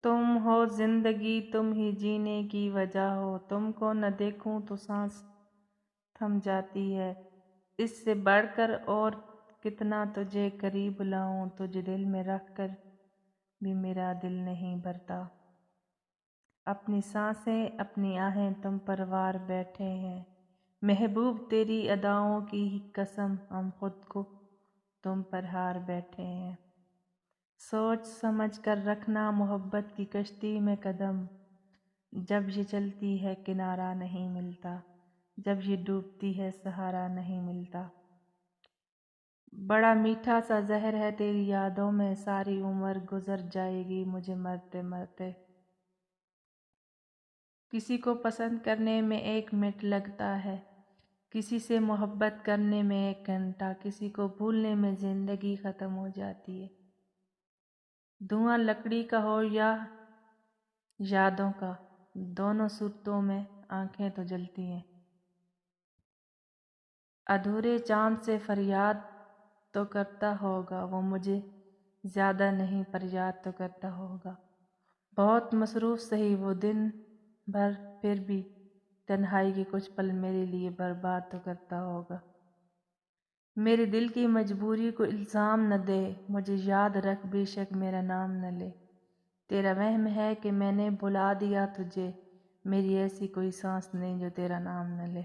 تم ہو زندگی، تم ہی جینے کی وجہ ہو، تم کو نہ دیکھوں تو سانس تھم جاتی ہے۔ اس سے بڑھ کر اور کتنا تجھے قریب لاؤں، تجھے دل میں رکھ کر بھی میرا دل نہیں بھرتا۔ اپنی سانسیں اپنی آہیں تم پر وار بیٹھے ہیں، محبوب تیری اداؤں کی ہی قسم ہم خود کو تم پر ہار بیٹھے ہیں۔ سوچ سمجھ کر رکھنا محبت کی کشتی میں قدم، جب یہ چلتی ہے کنارہ نہیں ملتا، جب یہ ڈوبتی ہے سہارا نہیں ملتا۔ بڑا میٹھا سا زہر ہے تیری یادوں میں، ساری عمر گزر جائے گی مجھے مرتے مرتے۔ کسی کو پسند کرنے میں 1 منٹ لگتا ہے، کسی سے محبت کرنے میں 1 گھنٹہ، کسی کو بھولنے میں زندگی ختم ہو جاتی ہے۔ دھواں لکڑی کا ہو یا یادوں کا، دونوں صورتوں میں آنکھیں تو جلتی ہیں۔ ادھورے چاند سے فریاد تو کرتا ہوگا وہ مجھے، زیادہ نہیں پر یاد تو کرتا ہوگا۔ بہت مصروف سہی وہ دن بھر، پھر بھی تنہائی کے کچھ پل میرے لیے برباد تو کرتا ہوگا۔ میرے دل کی مجبوری کو الزام نہ دے، مجھے یاد رکھ بے شک میرا نام نہ لے۔ تیرا وہم ہے کہ میں نے بھلا دیا تجھے، میری ایسی کوئی سانس نہیں جو تیرا نام نہ لے۔